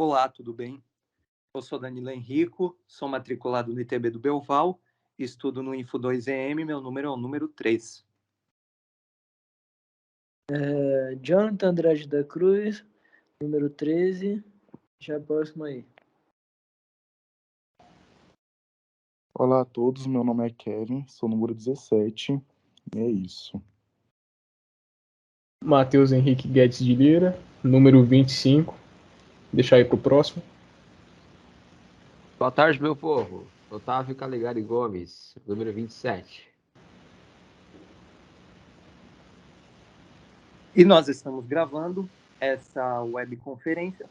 Olá, tudo bem? Eu sou Danilo Henrico, sou matriculado no ITB do Belval, estudo no Info 2EM, meu número é o número 3. Jonathan Andrade da Cruz, número 13. Já próximo aí. Olá a todos, meu nome é Kevin, sou o número 17, e é isso. Matheus Henrique Guedes de Lira, número 25. Deixa aí pro próximo. Boa tarde, meu povo. Otávio Calegari Gomes, número 27. E nós estamos gravando essa webconferência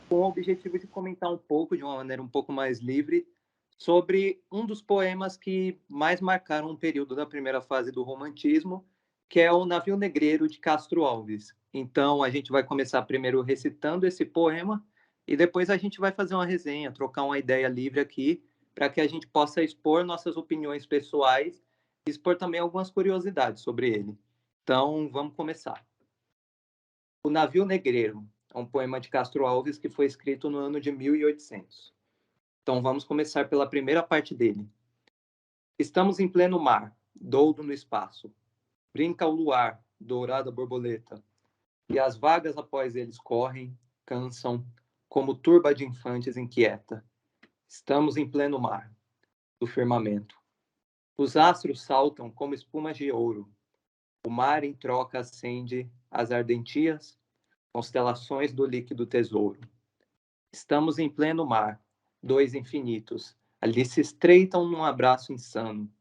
com o objetivo de comentar um pouco, de uma maneira um pouco mais livre, sobre um dos poemas que mais marcaram um período da primeira fase do romantismo, que é o Navio Negreiro, de Castro Alves. Então, a gente vai começar primeiro recitando esse poema e depois a gente vai fazer uma resenha, trocar uma ideia livre aqui, para que a gente possa expor nossas opiniões pessoais e expor também algumas curiosidades sobre ele. Então, vamos começar. O Navio Negreiro é um poema de Castro Alves que foi escrito no ano de 1800. Então vamos começar pela primeira parte dele. Estamos em pleno mar, doudo no espaço. Brinca o luar, dourada borboleta. E as vagas após eles correm, cansam, como turba de infantes inquieta. Estamos em pleno mar, do firmamento. Os astros saltam como espumas de ouro. O mar em troca acende as ardentias constelações do líquido tesouro. Estamos em pleno mar, dois infinitos, ali se estreitam num abraço insano.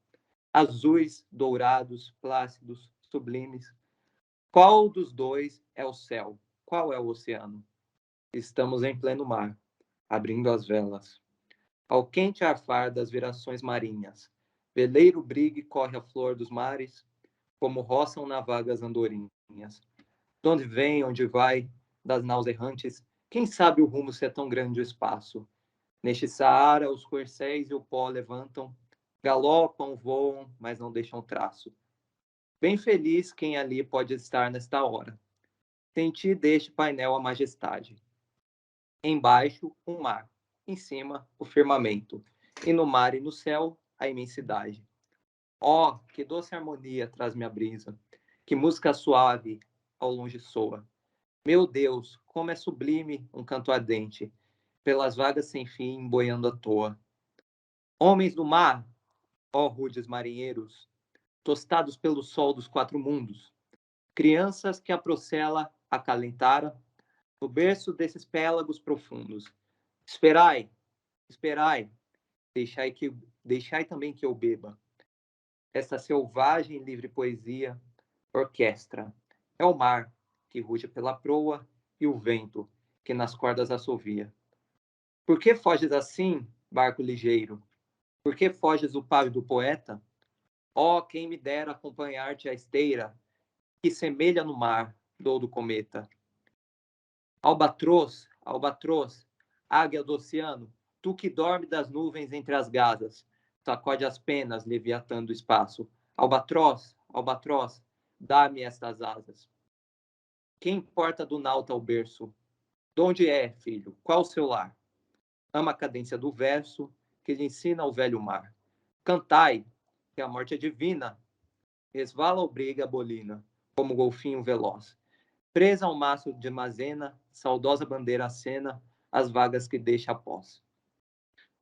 Azuis, dourados, plácidos, sublimes. Qual dos dois é o céu? Qual é o oceano? Estamos em pleno mar, abrindo as velas. Ao quente arfar das virações marinhas, veleiro brigue corre a flor dos mares, como roçam na vagas andorinhas. Donde vem, onde vai, das naus errantes, quem sabe o rumo se é tão grande o espaço? Neste Saara, os corcéis e o pó levantam, galopam, voam, mas não deixam traço. Bem feliz quem ali pode estar nesta hora. Senti deste painel a majestade. Embaixo, um mar. Em cima, o firmamento. E no mar e no céu, a imensidade. Oh, que doce harmonia traz-me a brisa. Que música suave ao longe soa. Meu Deus, como é sublime um canto ardente, pelas vagas sem fim, boiando à toa. Homens do mar, ó rudes marinheiros, tostados pelo sol dos quatro mundos, crianças que a procela acalentara, no berço desses pélagos profundos. Esperai, esperai, deixai também que eu beba. Essa selvagem e livre poesia, orquestra, é o mar que ruge pela proa e o vento que nas cordas assovia. Por que foges assim, barco ligeiro? Por que foges o pávido poeta? Oh, quem me dera acompanhar-te à esteira, que semelha no mar, doudo cometa. Albatroz, albatroz, águia do oceano, tu que dorme das nuvens entre as gazas, sacode as penas, leviatando o espaço. Albatroz, albatroz, dá-me estas asas. Quem importa do nauta ao berço? Donde é, filho? Qual o seu lar? Ama a cadência do verso que lhe ensina o velho mar. Cantai, que a morte é divina. Resvala ou briga a bolina, como golfinho veloz. Presa ao maço de mazena, saudosa bandeira acena, as vagas que deixa após.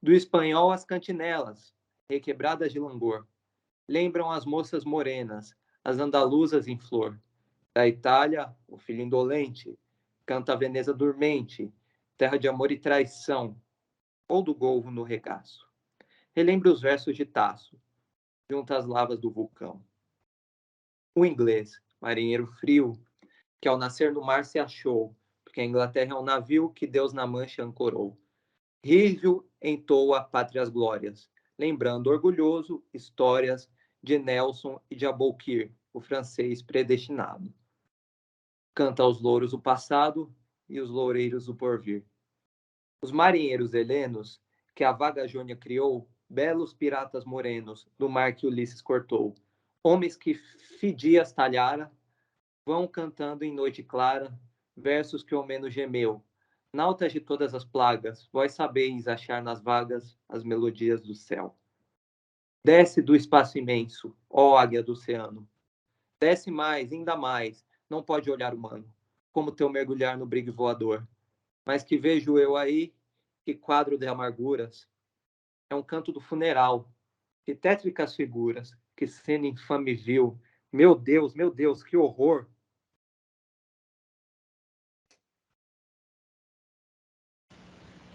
Do espanhol as cantinelas, requebradas de langor, lembram as moças morenas, as andaluzas em flor. Da Itália, o filho indolente, canta a Veneza dormente, terra de amor e traição, ou do golfo no regaço. Relembre os versos de Tasso, junto às lavas do vulcão. O inglês, marinheiro frio, que ao nascer no mar se achou, porque a Inglaterra é um navio que Deus na mancha ancorou. Rígio entoa pátrias glórias, lembrando orgulhoso histórias de Nelson e de Aboukir, o francês predestinado. Canta aos louros o passado e os loureiros o porvir. Os marinheiros helenos, que a vaga Jônia criou, belos piratas morenos, do mar que Ulisses cortou, homens que Fidias talhara, vão cantando em noite clara, versos que ao menos gemeu, Nautas de todas as plagas, vós sabeis achar nas vagas as melodias do céu. Desce do espaço imenso, ó águia do oceano. Desce mais, ainda mais, não pode olhar humano, como teu mergulhar no brigue voador. Mas que vejo eu aí, que quadro de amarguras, é um canto do funeral, que tétricas figuras, que cena infame vil. Meu Deus, que horror!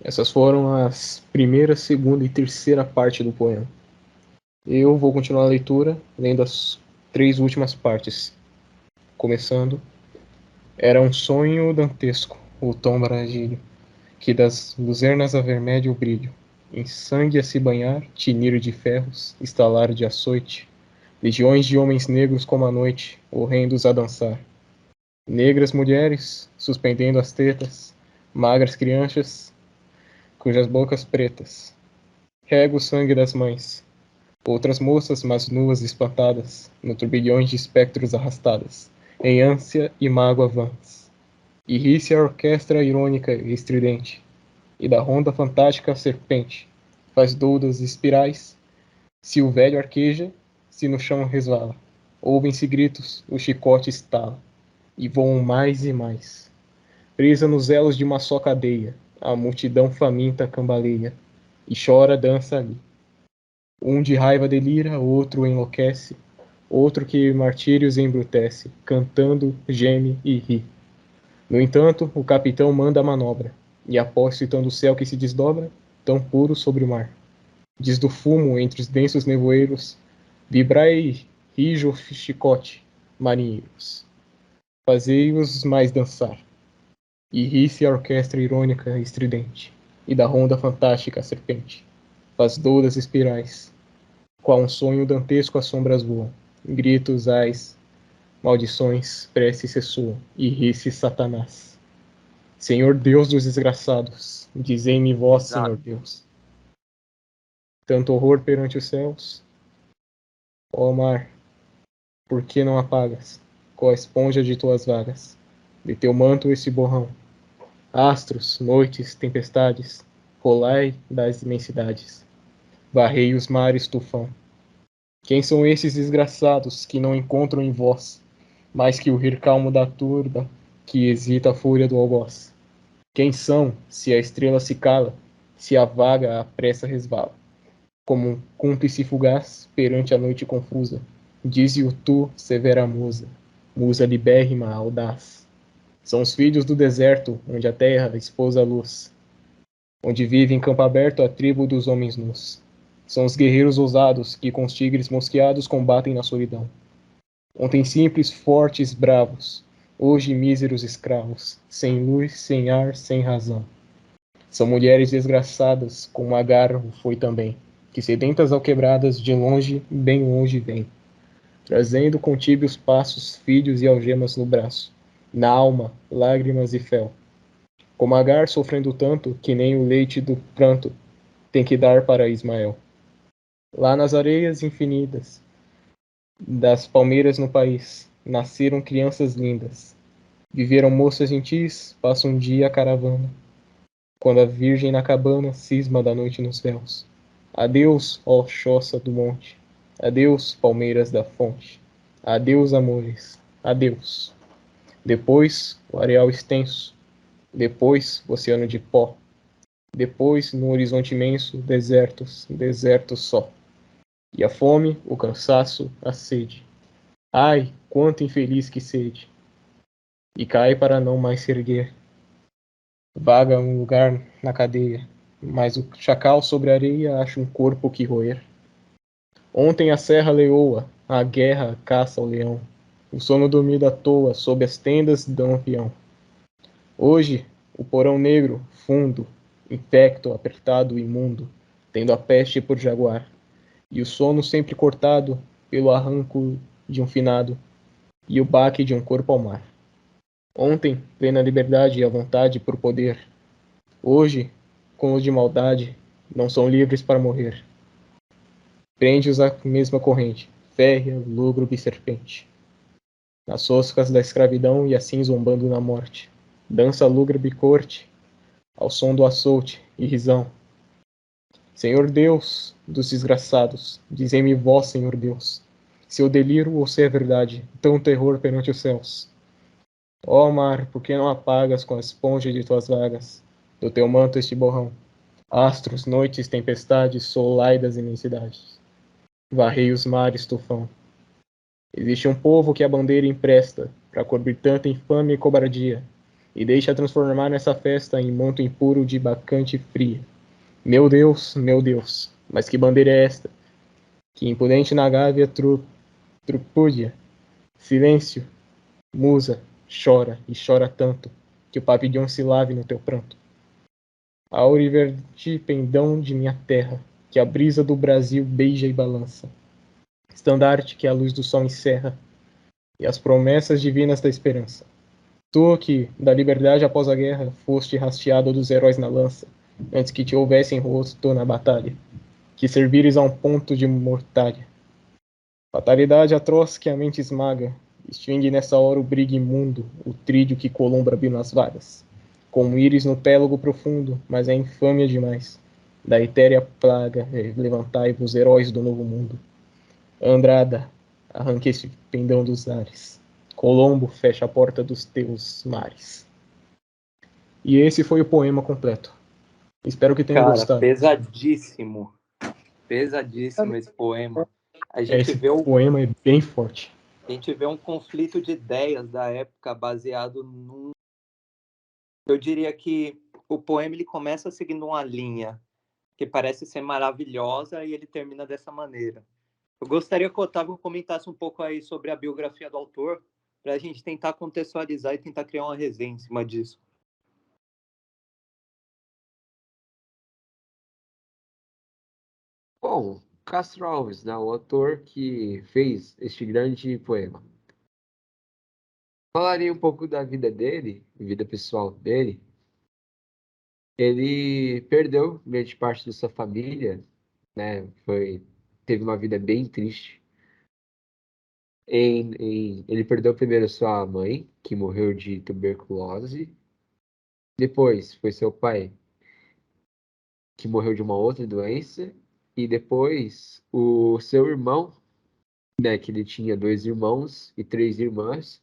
Essas foram as primeira, segunda e terceira parte do poema. Eu vou continuar a leitura, lendo as 3 últimas partes. Começando. Era um sonho dantesco, o tom bradilho, que das luzernas avermelha o brilho. Em sangue a se banhar, tinir de ferros, estalar de açoite, legiões de homens negros como a noite, horrendos a dançar. Negras mulheres, suspendendo as tetas, magras crianças, cujas bocas pretas rega o sangue das mães. Outras moças, mas nuas e espantadas, no turbilhões de espectros arrastadas, em ânsia e mágoa vãs. E ri-se a orquestra irônica e estridente, e da ronda fantástica a serpente faz doudas e espirais, se o velho arqueja, se no chão resvala. Ouvem-se gritos, o chicote estala, e voam mais e mais. Presa nos elos de uma só cadeia, a multidão faminta cambaleia, e chora, dança ali. Um de raiva delira, outro enlouquece, outro que martírios embrutece, cantando, geme e ri. No entanto, o capitão manda a manobra, e após citando o céu que se desdobra, tão puro sobre o mar. Diz do fumo entre os densos nevoeiros, vibrai rijo chicote, marinheiros. Fazei-os mais dançar. E ri-se a orquestra irônica e estridente, e da ronda fantástica a serpente. Faz doudas espirais, qual um sonho dantesco as sombras voam, gritos, ais, maldições, preces ressoam, e ri-se Satanás. Senhor Deus dos desgraçados, dizei-me vós, Exato. Senhor Deus. Tanto horror perante os céus, ó mar, por que não apagas, com a esponja de tuas vagas, de teu manto esse borrão? Astros, noites, tempestades, rolai das imensidades, varrei os mares tufão. Quem são esses desgraçados que não encontram em vós mais que o rir calmo da turba que hesita a fúria do algoz? Quem são, se a estrela se cala, se a vaga à pressa resvala, como um cúmplice fugaz perante a noite confusa? Dize-o tu, severa musa, musa libérrima, audaz. São os filhos do deserto, onde a terra expôs a luz, onde vive em campo aberto a tribo dos homens nus. São os guerreiros ousados que com os tigres mosqueados combatem na solidão. Ontem simples, fortes, bravos, hoje míseros escravos, sem luz, sem ar, sem razão. São mulheres desgraçadas, como Agar foi também, que sedentas alquebradas de longe, bem longe vêm, trazendo com tíbios passos filhos e algemas no braço, na alma, lágrimas e fel. Como Agar sofrendo tanto, que nem o leite do pranto tem que dar para Ismael. Lá nas areias infinitas das palmeiras no país, nasceram crianças lindas. Viveram moças gentis, passa um dia a caravana, quando a virgem na cabana cisma da noite nos véus. Adeus, ó choça do monte, adeus, palmeiras da fonte, adeus, amores, adeus. Depois, o areal extenso, depois, o oceano de pó, depois, no horizonte imenso, desertos, desertos só. E a fome, o cansaço, a sede. Ai, quanto infeliz que sede! E cai para não mais se erguer. Vaga um lugar na cadeia, mas o chacal sobre a areia acha um corpo que roer. Ontem a serra leoa, a guerra caça o leão. O sono dormido à toa sob as tendas do lampião. Hoje, o porão negro, fundo, infecto, apertado, imundo, tendo a peste por jaguar. E o sono sempre cortado pelo arranco de um finado e o baque de um corpo ao mar. Ontem, plena liberdade e a vontade por poder. Hoje, com o de maldade, não são livres para morrer. Prende-os à mesma corrente, férrea, lúgubre serpente. Nas soscas da escravidão e assim zombando na morte. Dança lúgubre corte, ao som do açoute e risão. Senhor Deus dos desgraçados, dizei-me vós, Senhor Deus, se eu deliro ou se é verdade, tão terror perante os céus. Ó mar, por que não apagas com a esponja de tuas vagas, do teu manto este borrão? Astros, noites, tempestades, solai das imensidades. Varrei os mares, tufão. Existe um povo que a bandeira empresta, para cobrir tanta infâmia e cobardia, e deixa transformar nessa festa em manto impuro de bacante fria. Meu Deus, mas que bandeira é esta? Que impudente na gávea trupúdia. Silêncio, musa, chora, e chora tanto, que o papilhão se lave no teu pranto. Auriverde pendão de minha terra, que a brisa do Brasil beija e balança. Estandarte que a luz do sol encerra, e as promessas divinas da esperança. Tu que, da liberdade após a guerra, foste rasteado dos heróis na lança, antes que te houvessem rosto na batalha, que servires a um ponto de mortalha. Fatalidade atroz que a mente esmaga, extingue nessa hora o brigue imundo, o trídio que Colombo abriu nas vagas. Como íris no pélago profundo, mas é infâmia demais. Da etérea plaga, levantai-vos, heróis do novo mundo. Andrada, arranque este pendão dos ares. Colombo, fecha a porta dos teus mares. E esse foi o poema completo. Espero que tenham Cara, gostado. pesadíssimo. Pesadíssimo esse poema. A gente Esse vê poema é bem forte. a gente vê um conflito de ideias da época baseado num. Eu diria que o poema ele começa seguindo uma linha que parece ser maravilhosa e ele termina dessa maneira. Eu gostaria que o Otávio comentasse um pouco aí sobre a biografia do autor, para a gente tentar contextualizar e tentar criar uma resenha em cima disso. Bom, Castro Alves, né, o autor que fez este grande poema. Falaria um pouco da vida dele, vida pessoal dele. Ele perdeu grande parte da sua família, né? Teve uma vida bem triste. Ele perdeu primeiro sua mãe, que morreu de tuberculose. Depois foi seu pai, que morreu de uma outra doença. E depois o seu irmão, né? Que ele tinha dois irmãos e três irmãs.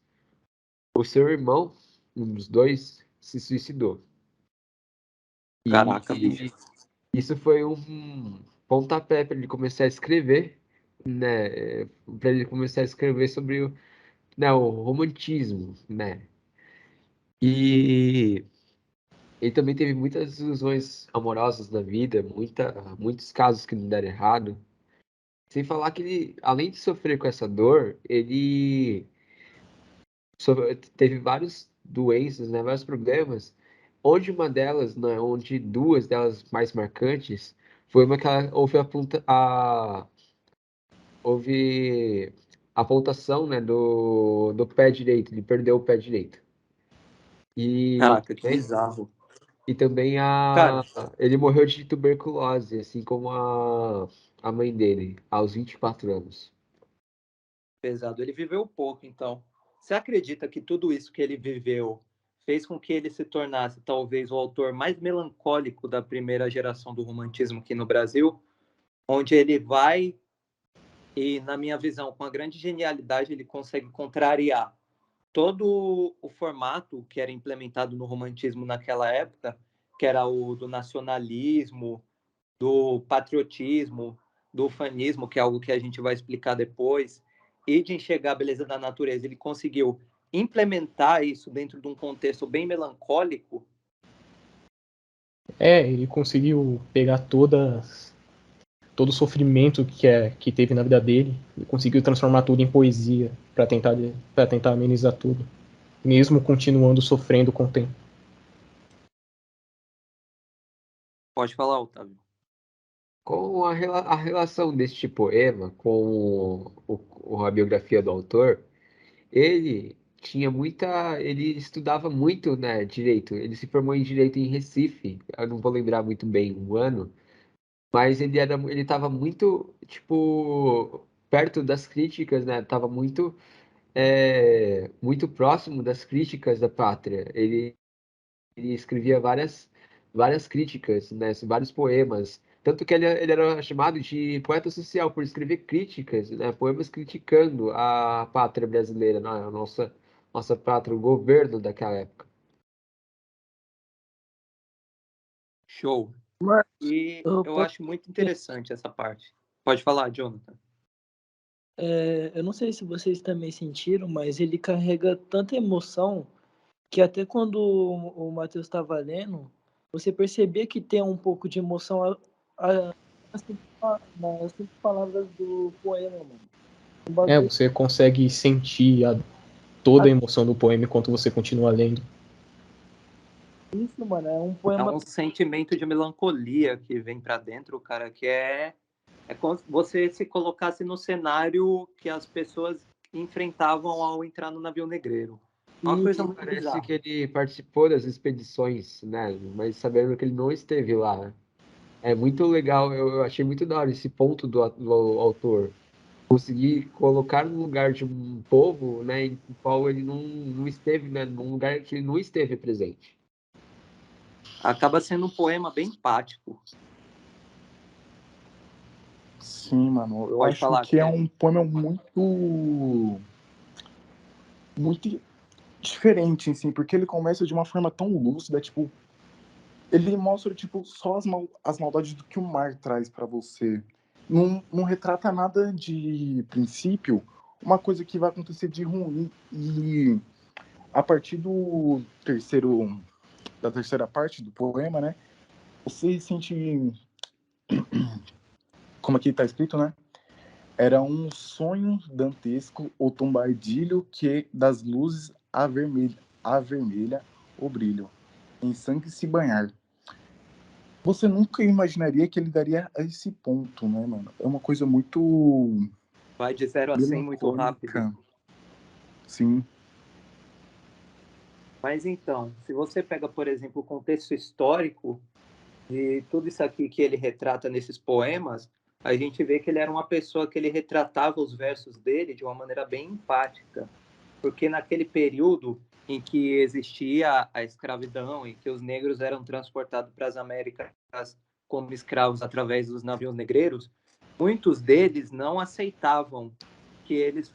O seu irmão, um dos dois, se suicidou. Caraca, bicho. E isso foi um pontapé para ele começar a escrever, né? Para ele começar a escrever sobre né, o romantismo, né? E ele também teve muitas ilusões amorosas na vida, muitos casos que não deram errado. Sem falar que ele, além de sofrer com essa dor, ele teve várias doenças, né, vários problemas, onde uma delas, né, onde duas delas mais marcantes, foi uma que houve houve a pontuação, né, do pé direito, ele perdeu o pé direito. E Caraca, que bizarro. E também Cara, ele morreu de tuberculose, assim como a mãe dele, aos 24 anos. pesado. Ele viveu pouco, então. Você acredita que tudo isso que ele viveu fez com que ele se tornasse talvez o autor mais melancólico da primeira geração do romantismo aqui no Brasil? Onde ele vai e, na minha visão, com a grande genialidade, ele consegue contrariar todo o formato que era implementado no romantismo naquela época, que era o do nacionalismo, do patriotismo, do ufanismo, que é algo que a gente vai explicar depois, e de enxergar a beleza da natureza. Ele conseguiu implementar isso dentro de um contexto bem melancólico. Ele conseguiu pegar todo o sofrimento que teve na vida dele e conseguiu transformar tudo em poesia para tentar amenizar tudo, mesmo continuando sofrendo com o tempo. Pode falar, Otávio. Com a relação deste poema com a biografia do autor, ele ele estudava muito, né, direito. Ele se formou em direito em Recife. Eu não vou lembrar muito bem o ano, mas ele estava muito, tipo, perto das críticas, né? Tava muito próximo das críticas da pátria. Ele escrevia várias críticas, né, vários poemas. Tanto que ele era chamado de poeta social por escrever críticas, né, poemas criticando a pátria brasileira, né, a nossa pátria, o governo daquela época. Show. Mas E eu eu posso acho muito dizer, interessante essa parte. Pode falar, Jonathan. eu não sei se vocês também sentiram, mas ele carrega tanta emoção que até quando o Matheus estava lendo, você percebia que tem um pouco de emoção nas cinco palavras do poema, mano. Um bagulho, Você consegue sentir toda a emoção do poema enquanto você continua lendo. isso, mano, é um É poema. um sentimento de melancolia que vem para dentro, cara, que é como se você se colocasse no cenário que as pessoas enfrentavam ao entrar no navio negreiro. É uma coisa E muito Parece bizarra. que ele participou das expedições, né, mas sabendo que ele não esteve lá. É muito legal, eu achei muito da hora esse ponto do autor. Conseguir colocar no lugar de um povo, né, em qual ele não esteve, né, num lugar que ele não esteve presente. Acaba sendo um poema bem empático. Sim, mano. Eu Pode acho falar, que é Kelly. um poema muito diferente, assim, porque ele começa de uma forma tão lúcida, tipo, ele mostra, tipo, só as maldades do que o mar traz pra você. Não retrata nada de princípio, uma coisa que vai acontecer de ruim. E a partir da terceira parte do poema, né, você sente, como aqui tá escrito, né, era um sonho dantesco, o tombardilho que das luzes avermelha o brilho, em sangue se banhar. Você nunca imaginaria que ele daria a esse ponto, né, mano? É uma coisa muito Vai de 0 a 100 muito rápido. melancólica. Sim, Mas então, se você pega, por exemplo, o contexto histórico de tudo isso aqui que ele retrata nesses poemas, a gente vê que ele era uma pessoa que ele retratava os versos dele de uma maneira bem empática, porque naquele período em que existia a escravidão, em que os negros eram transportados para as Américas como escravos através dos navios negreiros, muitos deles não aceitavam que eles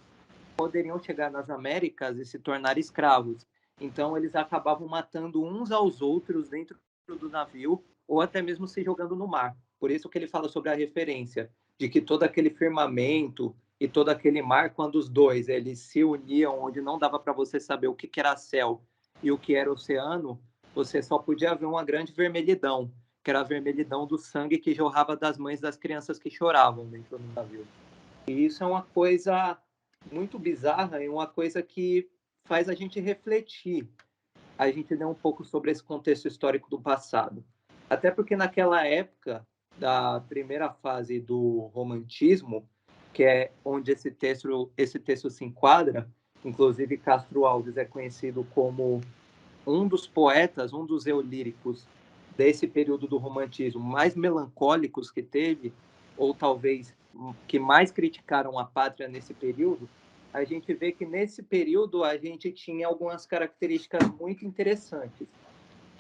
poderiam chegar nas Américas e se tornar escravos. Então, eles acabavam matando uns aos outros dentro do navio ou até mesmo se jogando no mar. Por isso que ele fala sobre a referência de que todo aquele firmamento e todo aquele mar, quando os dois eles se uniam, onde não dava para você saber o que era céu e o que era oceano, você só podia ver uma grande vermelhidão, que era a vermelhidão do sangue que jorrava das mães das crianças que choravam dentro do navio. E isso é uma coisa muito bizarra e uma coisa que faz a gente refletir, a gente ler um pouco sobre esse contexto histórico do passado. Até porque naquela época da primeira fase do romantismo, que é onde esse texto se enquadra, inclusive Castro Alves é conhecido como um dos poetas, um dos eulíricos desse período do romantismo mais melancólicos que teve, ou talvez que mais criticaram a pátria nesse período, a gente vê que nesse período a gente tinha algumas características muito interessantes.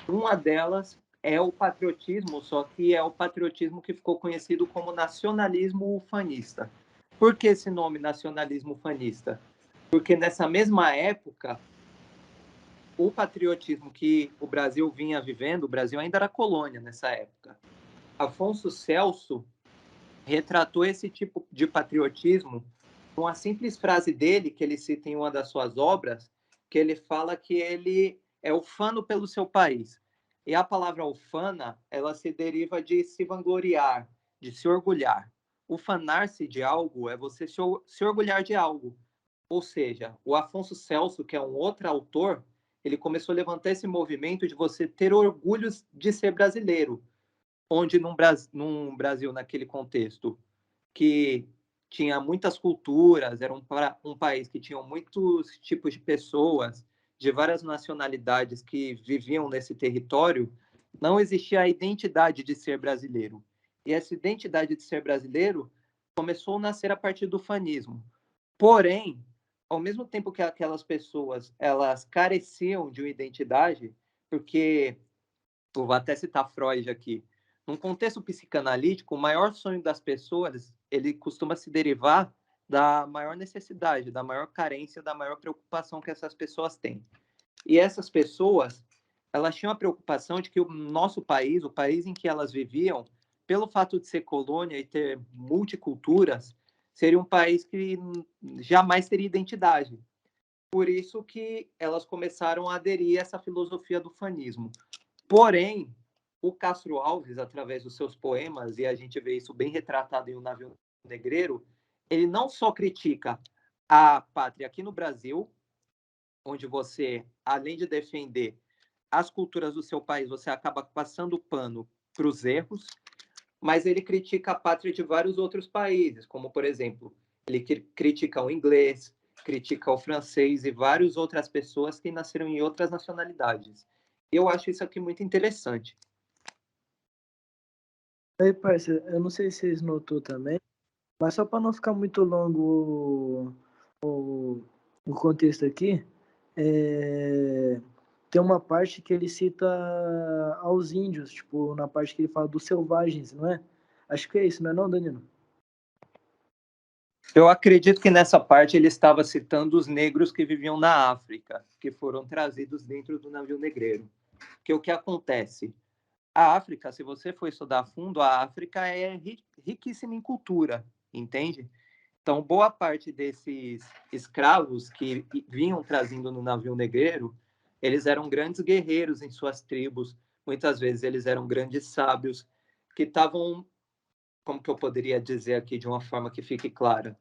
Uma delas é o patriotismo, só que é o patriotismo que ficou conhecido como nacionalismo ufanista. Por que esse nome nacionalismo ufanista? Porque nessa mesma época o patriotismo que o Brasil vinha vivendo, o Brasil ainda era colônia nessa época. Afonso Celso retratou esse tipo de patriotismo com a simples frase dele, que ele cita em uma das suas obras, que ele fala que ele é ufano pelo seu país. E a palavra ufana, ela se deriva de se vangloriar, de se orgulhar. Ufanar-se de algo é você se orgulhar de algo. Ou seja, o Afonso Celso, que é um outro autor, ele começou a levantar esse movimento de você ter orgulho de ser brasileiro, onde num Brasil naquele contexto que tinha muitas culturas, era um país que tinha muitos tipos de pessoas, de várias nacionalidades que viviam nesse território, não existia a identidade de ser brasileiro. E essa identidade de ser brasileiro começou a nascer a partir do fanismo. Porém, ao mesmo tempo que aquelas pessoas elas careciam de uma identidade, porque eu vou até citar Freud aqui. Num contexto psicanalítico, o maior sonho das pessoas, ele costuma se derivar da maior necessidade, da maior carência, da maior preocupação que essas pessoas têm. E essas pessoas, elas tinham a preocupação de que o nosso país, o país em que elas viviam, pelo fato de ser colônia e ter multiculturas, seria um país que jamais teria identidade. Por isso que elas começaram a aderir a essa filosofia do fanismo. Porém, o Castro Alves, através dos seus poemas, e a gente vê isso bem retratado em O Navio Negreiro, ele não só critica a pátria aqui no Brasil, onde você, além de defender as culturas do seu país, você acaba passando pano para os erros, mas ele critica a pátria de vários outros países, como, por exemplo, ele critica o inglês, critica o francês e várias outras pessoas que nasceram em outras nacionalidades. Eu acho isso aqui muito interessante. Aí, parceiro, eu não sei se vocês notou também, mas só para não ficar muito longo o contexto aqui, tem uma parte que ele cita aos índios, tipo, na parte que ele fala dos selvagens, não é? Acho que é isso, não é não, Danilo? Eu acredito que nessa parte ele estava citando os negros que viviam na África, que foram trazidos dentro do navio negreiro. Que o que acontece? A África, se você for estudar a fundo, a África é riquíssima em cultura, entende? Então, boa parte desses escravos que vinham trazendo no navio negreiro, eles eram grandes guerreiros em suas tribos, muitas vezes eles eram grandes sábios, que estavam, como que eu poderia dizer aqui de uma forma que fique clara,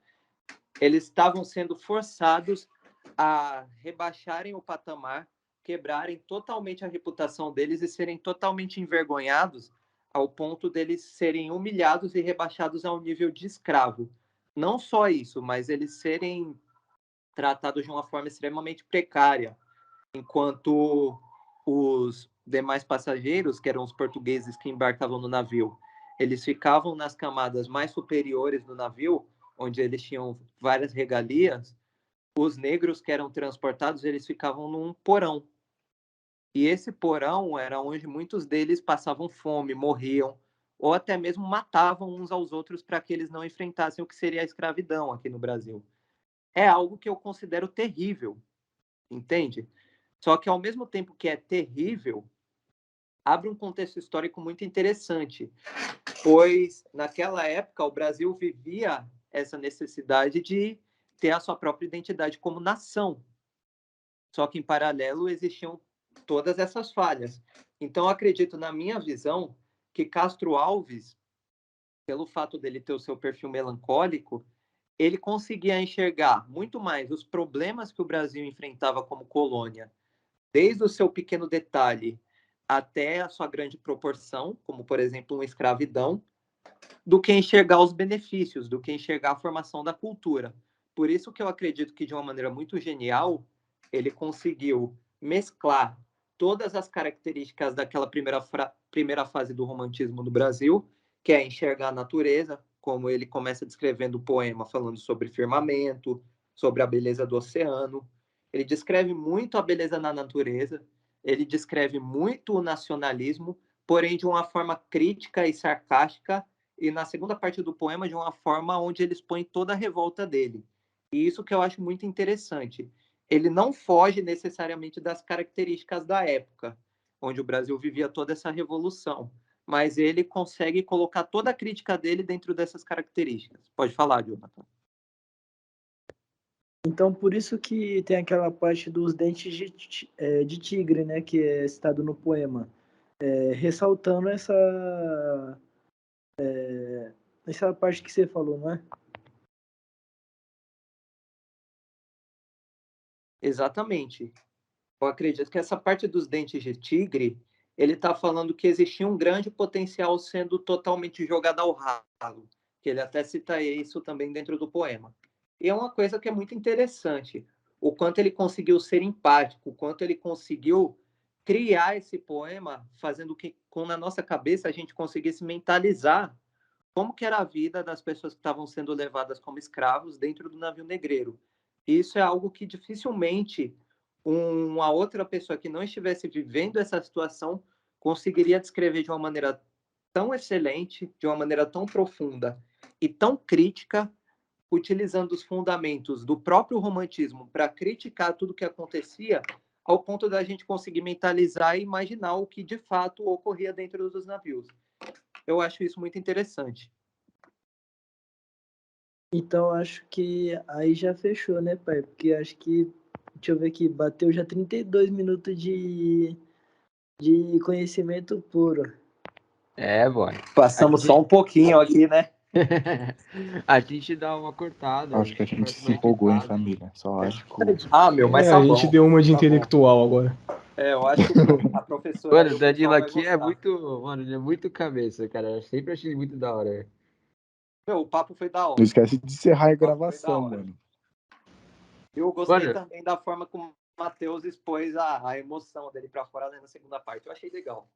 eles estavam sendo forçados a rebaixarem o patamar, quebrarem totalmente a reputação deles e serem totalmente envergonhados ao ponto deles serem humilhados e rebaixados ao nível de escravo. Não só isso, mas eles serem tratados de uma forma extremamente precária, enquanto os demais passageiros, que eram os portugueses que embarcavam no navio, eles ficavam nas camadas mais superiores do navio, onde eles tinham várias regalias. Os negros que eram transportados, eles ficavam num porão. E esse porão era onde muitos deles passavam fome, morriam, ou até mesmo matavam uns aos outros para que eles não enfrentassem o que seria a escravidão aqui no Brasil. É algo que eu considero terrível, entende? Só que ao mesmo tempo que é terrível, abre um contexto histórico muito interessante, pois naquela época o Brasil vivia essa necessidade de ter a sua própria identidade como nação. Só que em paralelo existiam todas essas falhas. Então acredito, na minha visão, que Castro Alves, pelo fato dele ter o seu perfil melancólico, ele conseguia enxergar muito mais os problemas que o Brasil enfrentava como colônia, desde o seu pequeno detalhe até a sua grande proporção, como, por exemplo, uma escravidão, do que enxergar os benefícios, do que enxergar a formação da cultura. Por isso que eu acredito que, de uma maneira muito genial, ele conseguiu mesclar todas as características daquela primeira fase do romantismo no Brasil, que é enxergar a natureza, como ele começa descrevendo o poema falando sobre firmamento, sobre a beleza do oceano. Ele descreve muito a beleza na natureza, ele descreve muito o nacionalismo, porém de uma forma crítica e sarcástica, e na segunda parte do poema de uma forma onde ele expõe toda a revolta dele. E isso que eu acho muito interessante. Ele não foge necessariamente das características da época, onde o Brasil vivia toda essa revolução, mas ele consegue colocar toda a crítica dele dentro dessas características. Pode falar, Jonathan. Então, por isso que tem aquela parte dos dentes de tigre, né, que é citado no poema, ressaltando essa parte que você falou, não é? Exatamente. Eu acredito que essa parte dos dentes de tigre, ele está falando que existia um grande potencial sendo totalmente jogado ao ralo, que ele até cita isso também dentro do poema. E é uma coisa que é muito interessante, o quanto ele conseguiu ser empático, o quanto ele conseguiu criar esse poema, fazendo que, com na nossa cabeça, a gente conseguisse mentalizar como que era a vida das pessoas que estavam sendo levadas como escravos dentro do navio negreiro. E isso é algo que dificilmente uma outra pessoa que não estivesse vivendo essa situação conseguiria descrever de uma maneira tão excelente, de uma maneira tão profunda e tão crítica, utilizando os fundamentos do próprio romantismo para criticar tudo o que acontecia, ao ponto da gente conseguir mentalizar e imaginar o que de fato ocorria dentro dos navios. Eu acho isso muito interessante. Então acho que aí já fechou, né, pai? Porque acho que, deixa eu ver aqui, bateu já 32 minutos de conhecimento puro. É, boy. Passamos só um pouquinho aqui, né? A gente dá uma cortada, a Acho que a gente gente faz se uma empolgou, hein, editada. família? Só acho que Ah, meu, mas É, tá a gente bom. deu uma de Tá bom. intelectual agora. Eu acho que a professora Mano, aí, o o Danilo pessoal vai aqui é gostar. muito. Mano, ele é muito cabeça, cara. Eu sempre achei ele muito da hora. Meu, o papo foi da hora. não esquece de encerrar a O papo foi da gravação, hora. mano. Eu gostei Mano, também da forma como o Matheus expôs a emoção dele pra fora, né, na segunda parte. Eu achei legal.